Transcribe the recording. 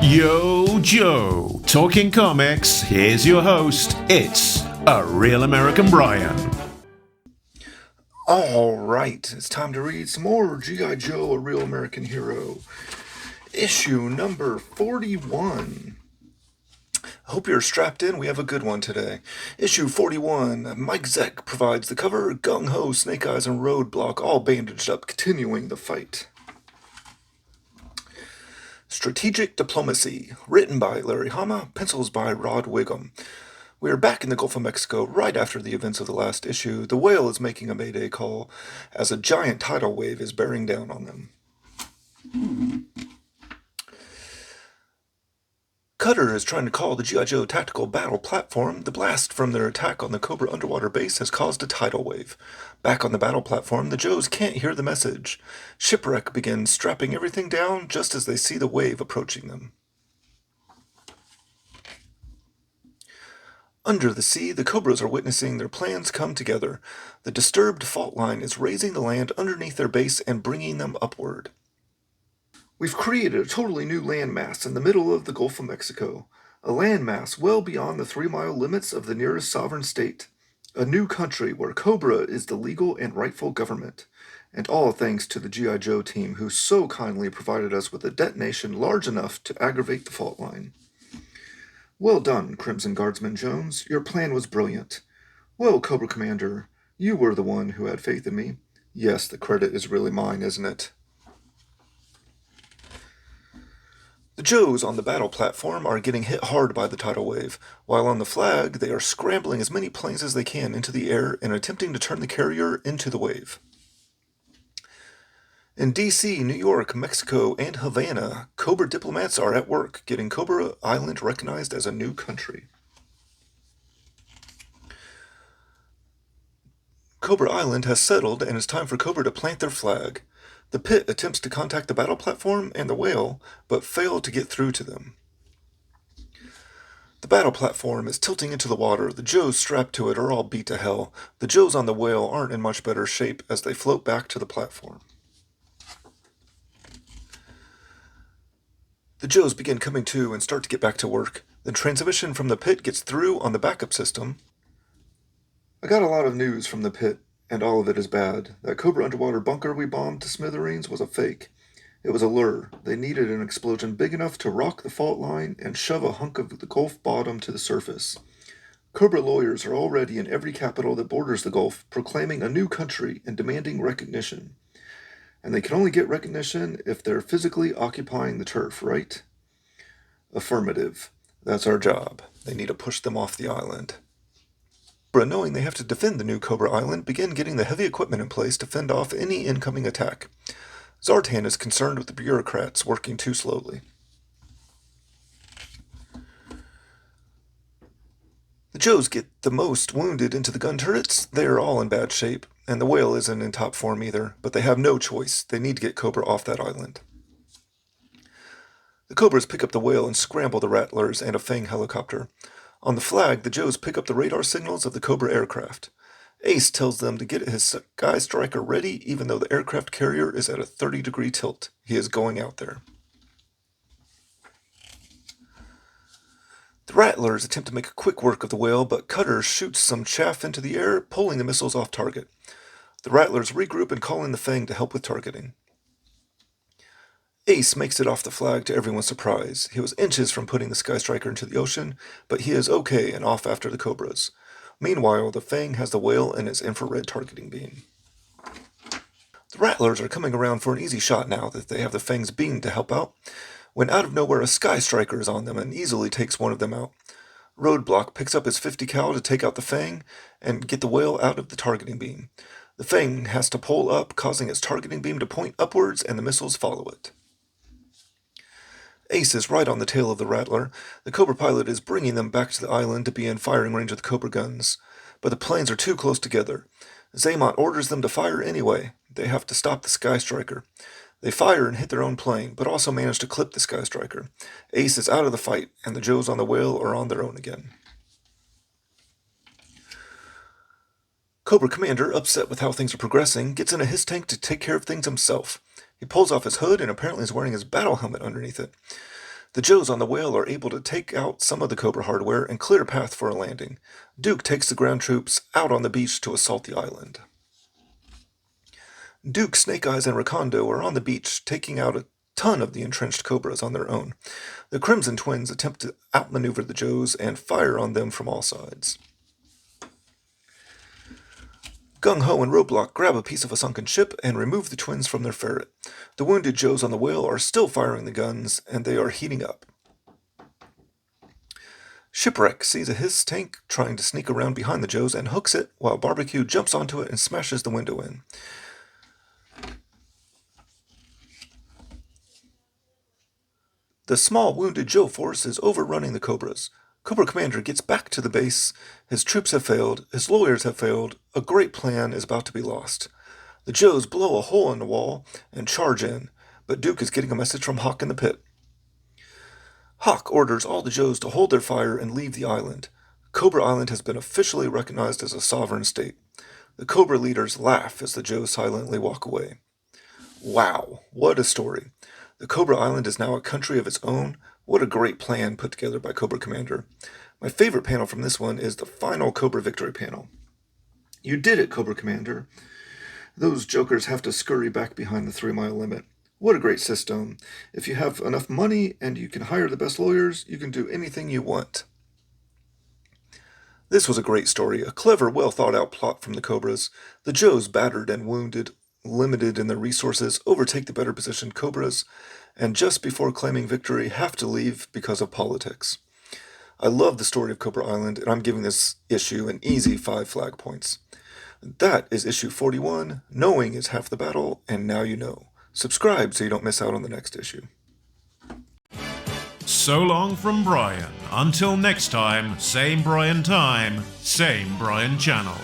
Yo, Joe. Talking comics, here's your host. It's A Real American Brian. Alright, it's time to read some more G.I. Joe, A Real American Hero. Issue number 41. I hope you're strapped in. We have a good one today. Issue 41. Mike Zeck provides the cover. Gung-Ho, Snake Eyes, and Roadblock all bandaged up, continuing the fight. Strategic Diplomacy. Written by Larry Hama. Pencils by Rod Wiggum. We are back in the Gulf of Mexico right after the events of the last issue. The whale is making a mayday call as a giant tidal wave is bearing down on them. Cutter is trying to call the G.I. Joe tactical battle platform. The blast from their attack on the Cobra underwater base has caused a tidal wave. Back on the battle platform, the Joes can't hear the message. Shipwreck begins strapping everything down just as they see the wave approaching them. Under the sea, the Cobras are witnessing their plans come together. The disturbed fault line is raising the land underneath their base and bringing them upward. We've created a totally new landmass in the middle of the Gulf of Mexico. A landmass well beyond the 3-mile limits of the nearest sovereign state. A new country where Cobra is the legal and rightful government. And all thanks to the G.I. Joe team who so kindly provided us with a detonation large enough to aggravate the fault line. Well done, Crimson Guardsman Jones. Your plan was brilliant. Well, Cobra Commander, you were the one who had faith in me. Yes, the credit is really mine, isn't it? The Joes on the battle platform are getting hit hard by the tidal wave, while on the flag they are scrambling as many planes as they can into the air and attempting to turn the carrier into the wave. In D.C., New York, Mexico, and Havana, Cobra diplomats are at work getting Cobra Island recognized as a new country. Cobra Island has settled and it's time for Cobra to plant their flag. The Pit attempts to contact the battle platform and the whale, but fail to get through to them. The battle platform is tilting into the water. The Joes strapped to it are all beat to hell. The Joes on the whale aren't in much better shape as they float back to the platform. The Joes begin coming to and start to get back to work. The transmission from the Pit gets through on the backup system. I got a lot of news from the Pit, and all of it is bad. That Cobra underwater bunker we bombed to smithereens was a fake. It was a lure. They needed an explosion big enough to rock the fault line and shove a hunk of the Gulf bottom to the surface. Cobra lawyers are already in every capital that borders the Gulf, proclaiming a new country and demanding recognition. And they can only get recognition if they're physically occupying the turf, right? Affirmative. That's our job. They need to push them off the island. Cobra, knowing they have to defend the new Cobra Island, begin getting the heavy equipment in place to fend off any incoming attack. Zartan is concerned with the bureaucrats working too slowly. The Joes get the most wounded into the gun turrets. They are all in bad shape, and the whale isn't in top form either, but they have no choice. They need to get Cobra off that island. The Cobras pick up the whale and scramble the Rattlers and a Fang helicopter. On the flag, the Joes pick up the radar signals of the Cobra aircraft. Ace tells them to get his Sky Striker ready even though the aircraft carrier is at a 30-degree tilt. He is going out there. The Rattlers attempt to make quick work of the whale, but Cutter shoots some chaff into the air, pulling the missiles off target. The Rattlers regroup and call in the Fang to help with targeting. Ace makes it off the flag to everyone's surprise. He was inches from putting the Sky Striker into the ocean, but he is okay and off after the Cobras. Meanwhile, the Fang has the whale in its infrared targeting beam. The Rattlers are coming around for an easy shot now that they have the Fang's beam to help out, when out of nowhere a Sky Striker is on them and easily takes one of them out. Roadblock picks up his 50 cal to take out the Fang and get the whale out of the targeting beam. The Fang has to pull up, causing its targeting beam to point upwards, and the missiles follow it. Ace is right on the tail of the Rattler. The Cobra pilot is bringing them back to the island to be in firing range of the Cobra guns, but the planes are too close together. Zaymont orders them to fire anyway. They have to stop the Sky Striker. They fire and hit their own plane, but also manage to clip the Sky Striker. Ace is out of the fight, and the Joes on the whale are on their own again. Cobra Commander, upset with how things are progressing, gets into his tank to take care of things himself. He pulls off his hood and apparently is wearing his battle helmet underneath it. The Joes on the whale are able to take out some of the Cobra hardware and clear a path for a landing. Duke takes the ground troops out on the beach to assault the island. Duke, Snake Eyes, and Rakondo are on the beach, taking out a ton of the entrenched Cobras on their own. The Crimson Twins attempt to outmaneuver the Joes and fire on them from all sides. Gung Ho and Roadblock grab a piece of a sunken ship and remove the twins from their ferret. The wounded Joes on the whale are still firing the guns, and they are heating up. Shipwreck sees a Hiss tank trying to sneak around behind the Joes and hooks it, while Barbecue jumps onto it and smashes the window in. The small wounded Joe force is overrunning the Cobras. Cobra Commander gets back to the base. His troops have failed. His lawyers have failed. A great plan is about to be lost. The Joes blow a hole in the wall and charge in, but Duke is getting a message from Hawk in the pit. Hawk orders all the Joes to hold their fire and leave the island. Cobra Island has been officially recognized as a sovereign state. The Cobra leaders laugh as the Joes silently walk away. Wow, what a story. The Cobra Island is now a country of its own. What a great plan put together by Cobra Commander. My favorite panel from this one is the final Cobra Victory panel. You did it, Cobra Commander. Those jokers have to scurry back behind the 3-mile limit. What a great system. If you have enough money and you can hire the best lawyers, you can do anything you want. This was a great story, a clever, well-thought-out plot from the Cobras. The Joes, battered and wounded, limited in their resources, overtake the better-positioned Cobras, and just before claiming victory, have to leave because of politics. I love the story of Cobra Island, and I'm giving this issue an easy 5 flag points. That is issue 41. Knowing is half the battle, and now you know. Subscribe so you don't miss out on the next issue. So long from Brian. Until next time, same Brian time, same Brian channel.